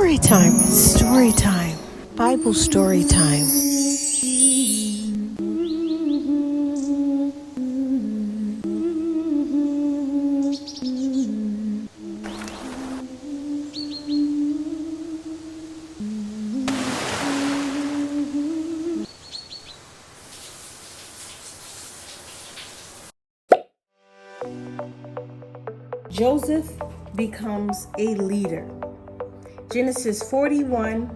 Story time, Bible story time. Joseph becomes a leader. Genesis 41,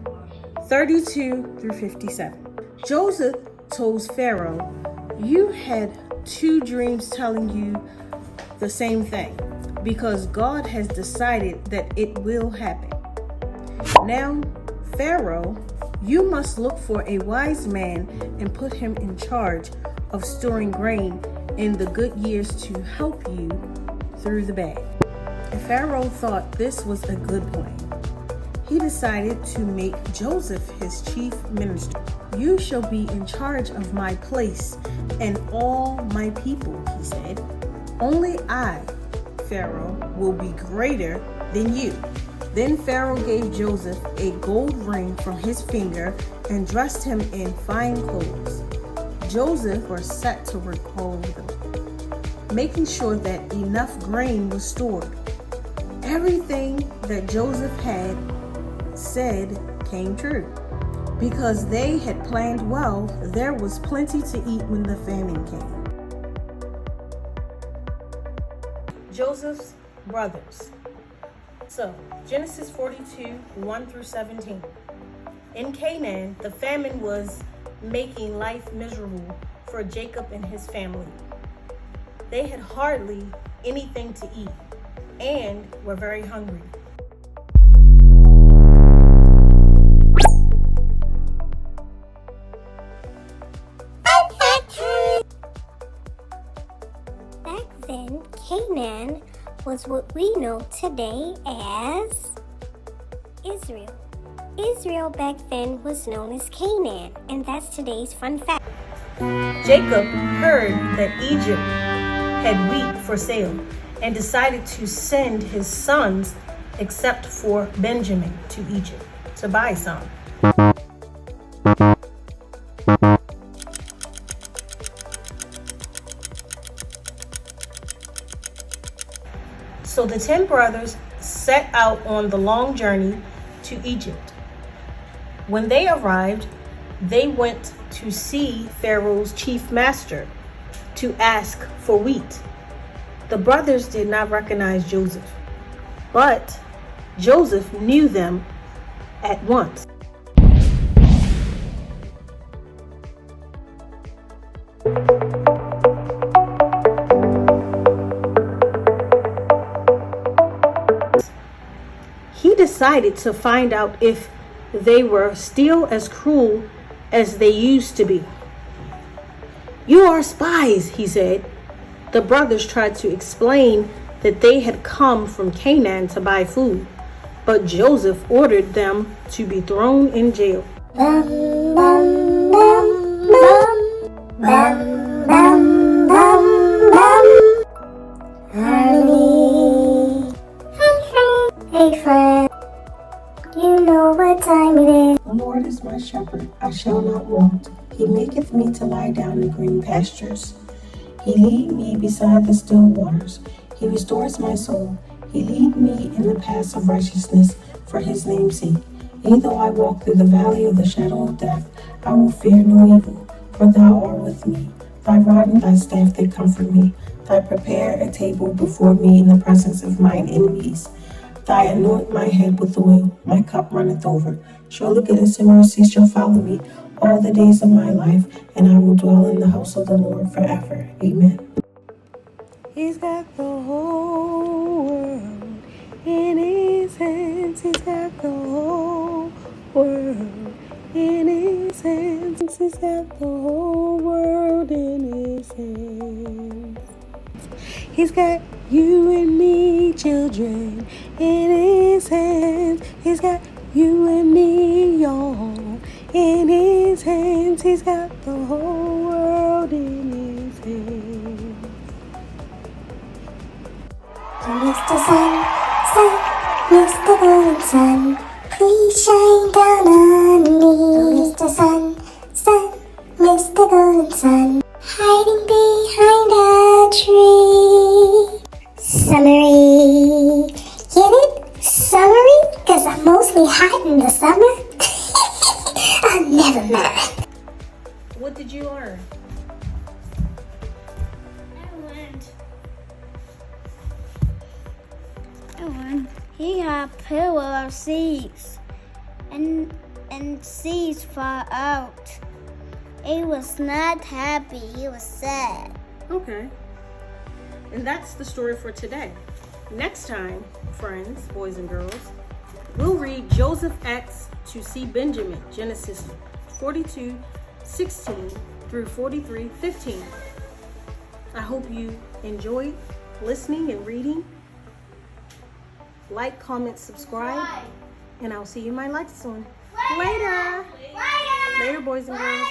32 through 57. Joseph told Pharaoh, "You had two dreams telling you the same thing, because God has decided that it will happen. Now, Pharaoh, you must look for a wise man and put him in charge of storing grain in the good years to help you through the bad." And Pharaoh thought this was a good plan. He decided to make Joseph his chief minister. "You shall be in charge of my place and all my people," he said. "Only I, Pharaoh, will be greater than you." Then Pharaoh gave Joseph a gold ring from his finger and dressed him in fine clothes. Joseph was set to work all over, making sure that enough grain was stored. Everything that Joseph had said came true. Because they had planned well, there was plenty to eat when the famine came. Joseph's brothers. So, Genesis 42, 1 through 17. In Canaan, the famine was making life miserable for Jacob and his family. They had hardly anything to eat and were very hungry. Back then, Canaan was what we know today as Israel. Israel back then was known as Canaan, and that's today's fun fact. Jacob heard that Egypt had wheat for sale and decided to send his sons, except for Benjamin, to Egypt to buy some. So the 10 brothers set out on the long journey to Egypt. When they arrived, they went to see Pharaoh's chief master to ask for wheat. The brothers did not recognize Joseph, but Joseph knew them at once. He decided to find out if they were still as cruel as they used to be. "You are spies," he said. The brothers tried to explain that they had come from Canaan to buy food, but Joseph ordered them to be thrown in jail. Bum, bum, bum, bum. Bum, bum, bum, bum. Harmony. Hey friend, you know what time it is. The Lord is my shepherd, I shall not want. He maketh me to lie down in green pastures. He lead me beside the still waters. He restores my soul. He lead me in the paths of righteousness for his name's sake. Yea, though I walk through the valley of the shadow of death, I will fear no evil, for thou art with me. Thy rod and thy staff, they comfort me. Thou prepare a table before me in the presence of mine enemies. Thou anoint my head with oil, my cup runneth over. Surely goodness and mercy shall follow me all the days of my life, and I will dwell in the house of the Lord forever. Amen. He's got the whole world in his hands. He's got the whole world in his hands. He's got the whole world in his hands. He's got you and me, children, in his hands. He's got you and me, y'all, in his hands. He's got the whole world in his hands. Mr. Sun, Mr. Golden Sun, Please shine down on me, Mr. Sun, Sun, Mr. Golden Sun, hiding behind a tree. Summery, get it? Summery? Cause I'm mostly hot in the summer? Oh, never mind. What did you learn? I learned he had a pillow of seeds, and seeds fall out. He was not happy, he was sad. Okay. And that's the story for today. Next time, friends, boys and girls, we'll read Joseph X to see Benjamin, Genesis 42:16 through 43:15. I hope you enjoyed listening and reading. Like, comment, subscribe, and I'll see you in my next one. Later. Later, boys and girls.